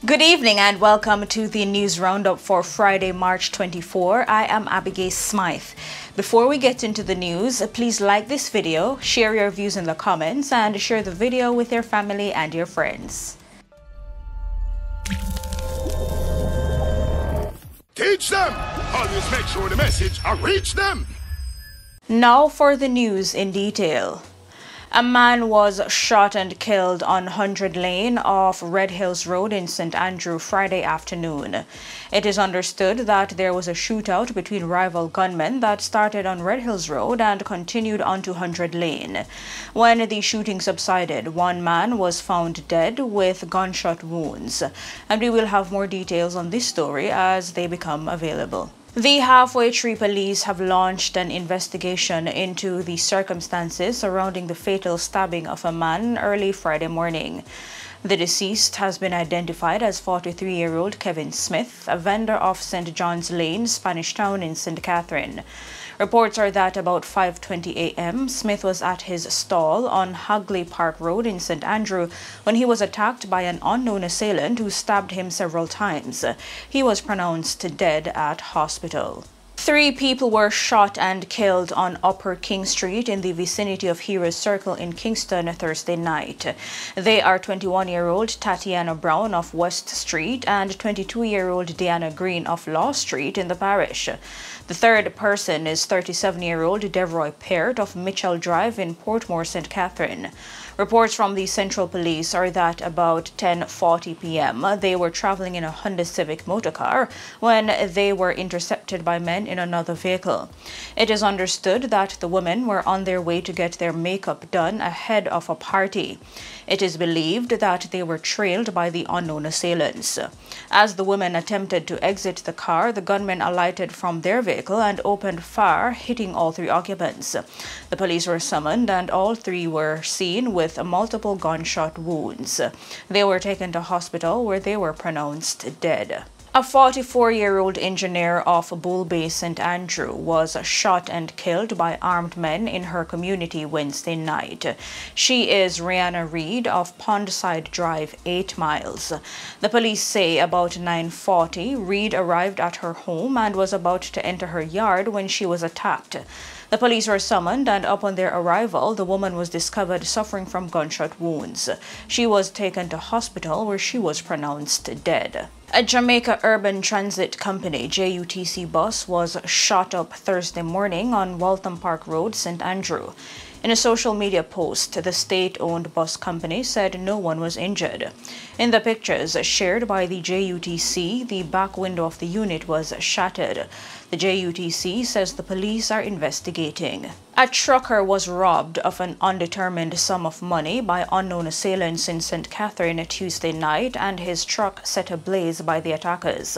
Good evening and welcome to the news roundup for Friday, March 24. I am Abigail Smythe. Before we get into the news, please like this video, share your views in the comments, and share the video with your family and your friends. Teach them! Always make sure the message reach them! Now for the news in detail. A man was shot and killed on 100 Lane off Red Hills Road in St. Andrew Friday afternoon. It is understood that there was a shootout between rival gunmen that started on Red Hills Road and continued onto 100 Lane. When the shooting subsided, one man was found dead with gunshot wounds. And we will have more details on this story as they become available. The Halfway Tree Police have launched an investigation into the circumstances surrounding the fatal stabbing of a man early Friday morning. The deceased has been identified as 43-year-old Kevin Smith, a vendor of St. John's Lane, Spanish Town in St. Catherine. Reports are that about 5:20 a.m., Smith was at his stall on Hagley Park Road in St. Andrew when he was attacked by an unknown assailant who stabbed him several times. He was pronounced dead at hospital. 3 people were shot and killed on Upper King Street in the vicinity of Heroes Circle in Kingston Thursday night. They are 21-year-old Tatiana Brown of West Street and 22-year-old Diana Green of Law Street in the parish. The third person is 37-year-old Devroy Peart of Mitchell Drive in Portmore, St. Catherine. Reports from the Central Police are that about 10:40 p.m. they were traveling in a Honda Civic motorcar when they were intercepted by men in another vehicle. It is understood that the women were on their way to get their makeup done ahead of a party. It is believed that they were trailed by the unknown assailants. As the women attempted to exit the car, the gunmen alighted from their vehicle and opened fire, hitting all 3 occupants. The police were summoned and all 3 were seen with multiple gunshot wounds. They were taken to hospital where they were pronounced dead. A 44-year-old engineer of Bull Bay, St. Andrew, was shot and killed by armed men in her community Wednesday night. She is Rihanna Reed of Pondside Drive, 8 miles. The police say about 9:40, Reed arrived at her home and was about to enter her yard when she was attacked. The police were summoned, and upon their arrival, the woman was discovered suffering from gunshot wounds. She was taken to hospital where she was pronounced dead. A Jamaica Urban Transit Company JUTC bus was shot up Thursday morning on Waltham Park Road, St. Andrew. In a social media post, the state-owned bus company said no one was injured. In the pictures shared by the JUTC, the back window of the unit was shattered. The JUTC says the police are investigating. A trucker was robbed of an undetermined sum of money by unknown assailants in St. Catherine Tuesday night, and his truck set ablaze by the attackers.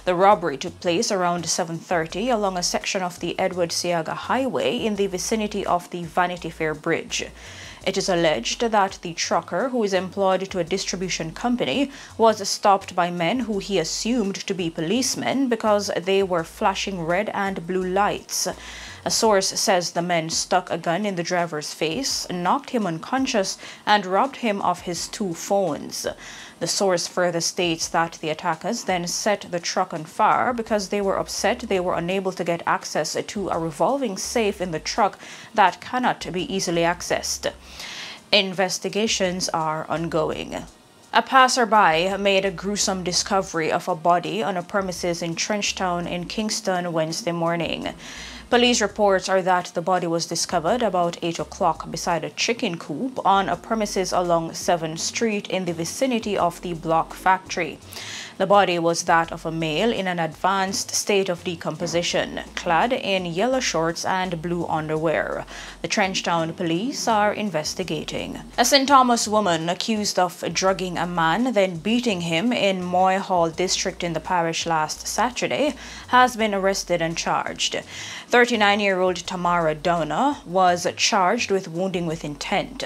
The robbery took place around 7:30 along a section of the Edward Seaga Highway in the vicinity of the Vanity Fair Bridge. It is alleged that the trucker, who is employed to a distribution company, was stopped by men who he assumed to be policemen because they were flashing red and blue lights. A source says the men stuck a gun in the driver's face, knocked him unconscious, and robbed him of his 2 phones. The source further states that the attackers then set the truck on fire because they were upset they were unable to get access to a revolving safe in the truck that cannot be easily accessed. Investigations are ongoing. A passerby made a gruesome discovery of a body on a premises in Trenchtown in Kingston Wednesday morning. Police reports are that the body was discovered about 8 o'clock beside a chicken coop on a premises along 7th Street in the vicinity of the Block Factory. The body was that of a male in an advanced state of decomposition, clad in yellow shorts and blue underwear. The Trenchtown police are investigating. A St. Thomas woman accused of drugging a man, then beating him in Moy Hall district in the parish last Saturday, has been arrested and charged. 39-year-old Tamara Downer was charged with wounding with intent.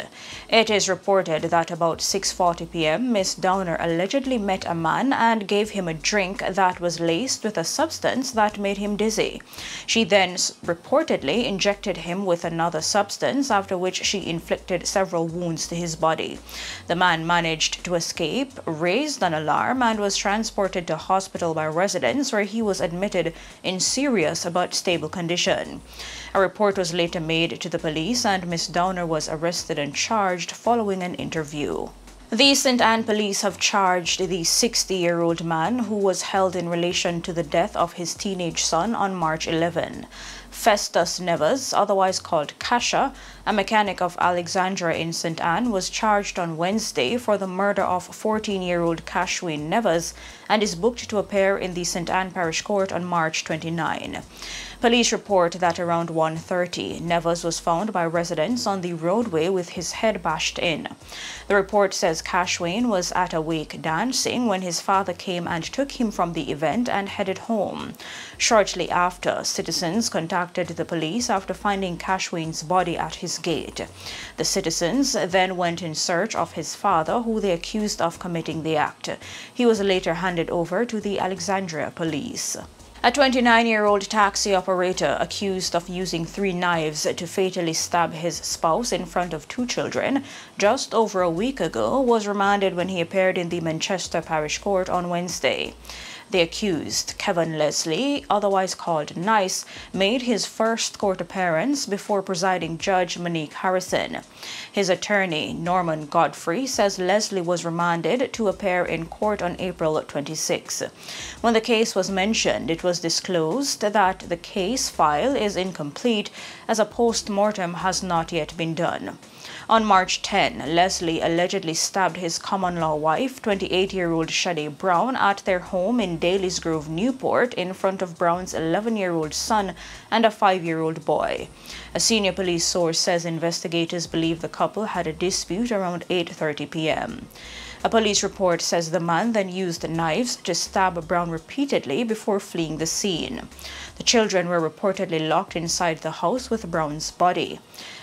It is reported that about 6:40 p.m., Miss Downer allegedly met a man and gave him a drink that was laced with a substance that made him dizzy. She then reportedly injected him with another substance, after which she inflicted several wounds to his body. The man managed to escape, raised an alarm, and was transported to hospital by residents, where he was admitted in serious but stable condition. A report was later made to the police, and Miss Downer was arrested and charged following an interview. The St. Anne police have charged the 60-year-old man who was held in relation to the death of his teenage son on March 11. Festus Neves, otherwise called Kasha, a mechanic of Alexandra in St. Anne, was charged on Wednesday for the murder of 14-year-old Kashwin Neves and is booked to appear in the St. Anne Parish Court on March 29. Police report that around 1:30, Neves was found by residents on the roadway with his head bashed in. The report says Kashwin was at a wake dancing when his father came and took him from the event and headed home. Shortly after, citizens contacted the police after finding Kashwin's body at his gate. The citizens then went in search of his father, who they accused of committing the act. He was later handed over to the Alexandria police. A 29-year-old taxi operator accused of using 3 knives to fatally stab his spouse in front of 2 children just over a week ago was remanded when he appeared in the Manchester Parish Court on Wednesday. The accused, Kevin Leslie, otherwise called Nice, made his first court appearance before presiding judge Monique Harrison. His attorney, Norman Godfrey, says Leslie was remanded to appear in court on April 26. When the case was mentioned, it was disclosed that the case file is incomplete as a post-mortem has not yet been done. On March 10, Leslie allegedly stabbed his common-law wife, 28-year-old Shade Brown, at their home in Daly's Grove, Newport, in front of Brown's 11-year-old son and a 5-year-old boy. A senior police source says investigators believe the couple had a dispute around 8:30 p.m. A police report says the man then used knives to stab Brown repeatedly before fleeing the scene. The children were reportedly locked inside the house with Brown's body.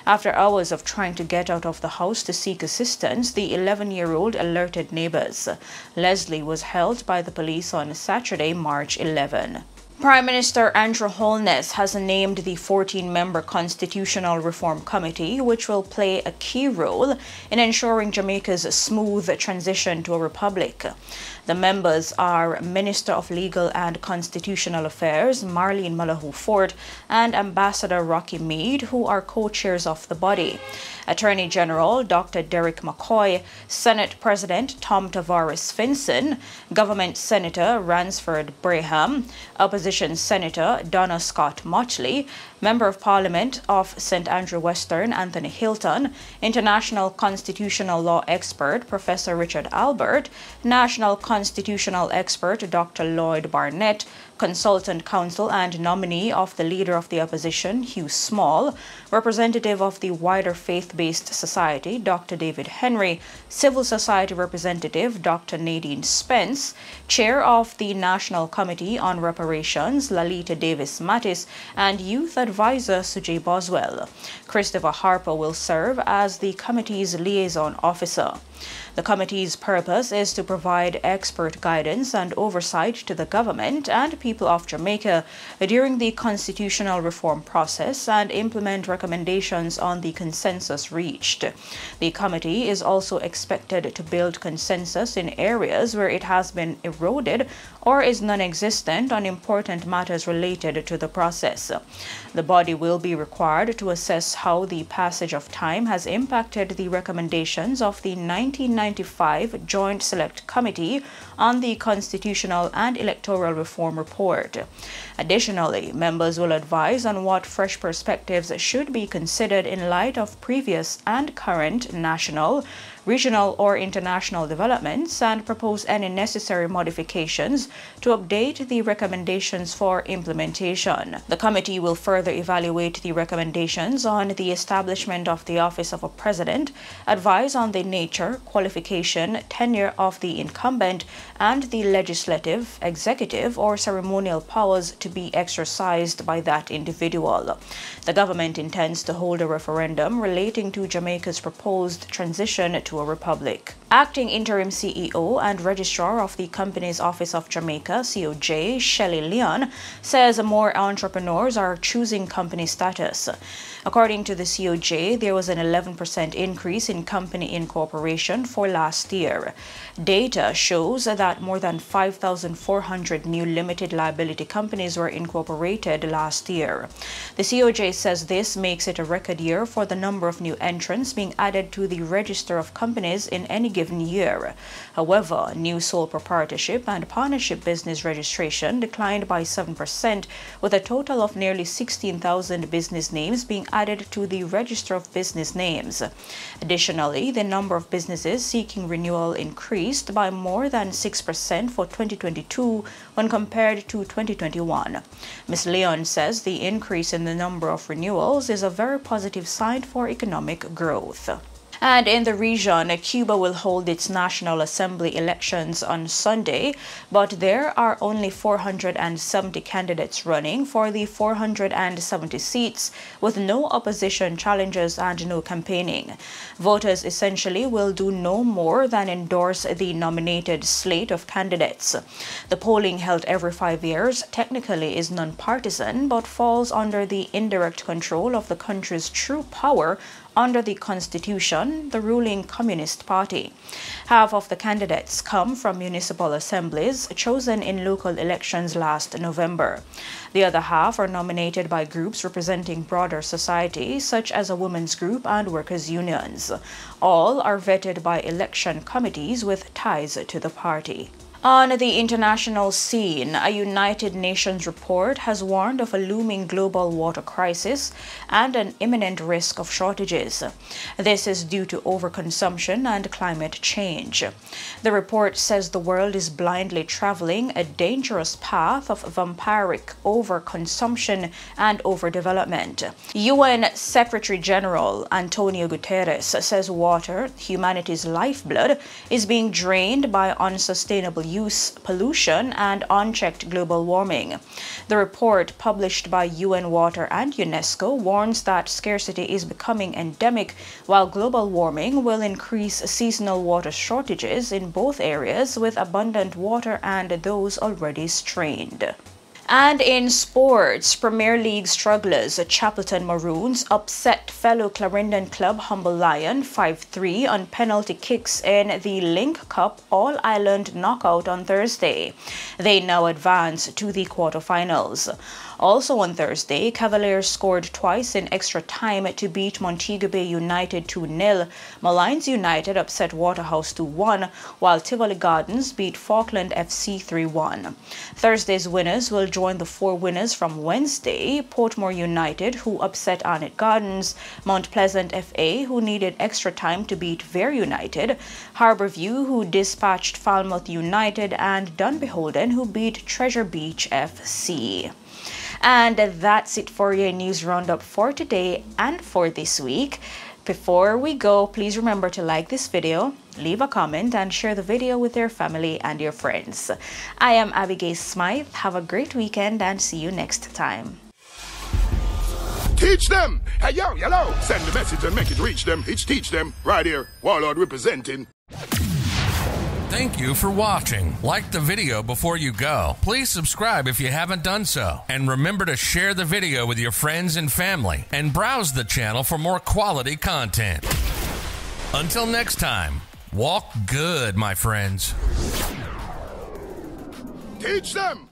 After hours of trying to get out of the house to seek assistance, the 11-year-old alerted neighbors. Leslie was held by the police on Saturday, March 11. Prime Minister Andrew Holness has named the 14-member Constitutional Reform Committee, which will play a key role in ensuring Jamaica's smooth transition to a republic. The members are Minister of Legal and Constitutional Affairs Marlene Malahoo Fort and Ambassador Rocky Mead, who are co-chairs of the body. Attorney General Dr. Derek McCoy, Senate President Tom Tavares Finson, Government Senator Ransford Braham, Opposition Senator Donna Scott Motley, Member of Parliament of St. Andrew Western Anthony Hilton, International Constitutional Law Expert Professor Richard Albert, National Constitutional Expert Dr. Lloyd Barnett, Consultant Counsel and nominee of the Leader of the Opposition, Hugh Small, Representative of the wider faith-based society, Dr. David Henry, Civil Society Representative, Dr. Nadine Spence, Chair of the National Committee on Reparations, Lalita Davis Mattis, and Youth Advisor Sujay Boswell. Christopher Harper will serve as the committee's liaison officer. The committee's purpose is to provide expert guidance and oversight to the government and people of Jamaica during the constitutional reform process and implement recommendations on the consensus reached. The committee is also expected to build consensus in areas where it has been eroded or is non-existent on important matters related to the process. The body will be required to assess how the passage of time has impacted the recommendations of the 1995 Joint Select Committee on the Constitutional and Electoral Reform Report. Additionally, members will advise on what fresh perspectives should be considered in light of previous and current national, regional or international developments and propose any necessary modifications to update the recommendations for implementation. The committee will further evaluate the recommendations on the establishment of the office of a president, advise on the nature, qualification, tenure of the incumbent, and the legislative, executive, or ceremonial powers to be exercised by that individual. The government intends to hold a referendum relating to Jamaica's proposed transition to a republic. Acting Interim CEO and Registrar of the Company's Office of Jamaica, COJ, Shelley Leon, says more entrepreneurs are choosing company status. According to the COJ, there was an 11% increase in company incorporation for last year. Data shows that more than 5,400 new limited liability companies were incorporated last year. The COJ says this makes it a record year for the number of new entrants being added to the register of companies in any given year. However, new sole proprietorship and partnership business registration declined by 7%, with a total of nearly 16,000 business names being added to the register of business names. Additionally, the number of businesses seeking renewal increased by more than 6% for 2022 when compared to 2021. Ms. Leon says the increase in the number of renewals is a very positive sign for economic growth. And in the region, Cuba will hold its National Assembly elections on Sunday, but there are only 470 candidates running for the 470 seats, with no opposition challenges and no campaigning. Voters essentially will do no more than endorse the nominated slate of candidates. The polling, held every 5 years, technically is nonpartisan, but falls under the indirect control of the country's true power under the Constitution, the ruling Communist Party. Half of the candidates come from municipal assemblies chosen in local elections last November. The other half are nominated by groups representing broader society, such as a women's group and workers' unions. All are vetted by election committees with ties to the party. On the international scene, a United Nations report has warned of a looming global water crisis and an imminent risk of shortages. This is due to overconsumption and climate change. The report says the world is blindly traveling a dangerous path of vampiric overconsumption and overdevelopment. UN Secretary General Antonio Guterres says water, humanity's lifeblood, is being drained by unsustainable use, pollution, and unchecked global warming. The report, published by UN Water and UNESCO, warns that scarcity is becoming endemic, while global warming will increase seasonal water shortages in both areas with abundant water and those already strained. And in sports, Premier League strugglers Chapelton Maroons upset fellow Clarendon club Humble Lion 5-3 on penalty kicks in the Link Cup All-Ireland knockout on Thursday. They now advance to the quarterfinals. Also on Thursday, Cavaliers scored twice in extra time to beat Montego Bay United 2-0. Malines United upset Waterhouse 2-1, while Tivoli Gardens beat Falkland FC 3-1. Thursday's winners will join the four winners from Wednesday: Portmore United, who upset Arnett Gardens; Mount Pleasant FA, who needed extra time to beat Vere United; Harbourview, who dispatched Falmouth United; and Dunbeholden, who beat Treasure Beach FC. And that's it for your news roundup for today and for this week. Before we go, please remember to like this video, leave a comment, and share the video with your family and your friends. I am Abigail Smythe. Have a great weekend and see you next time. Teach them! Hey, yo, hello! Send the message and make it reach them. It's Teach Them, right here. Warlord representing. Thank you for watching. Like the video before you go. Please subscribe if you haven't done so. And remember to share the video with your friends and family. And browse the channel for more quality content. Until next time, walk good, my friends. Teach them!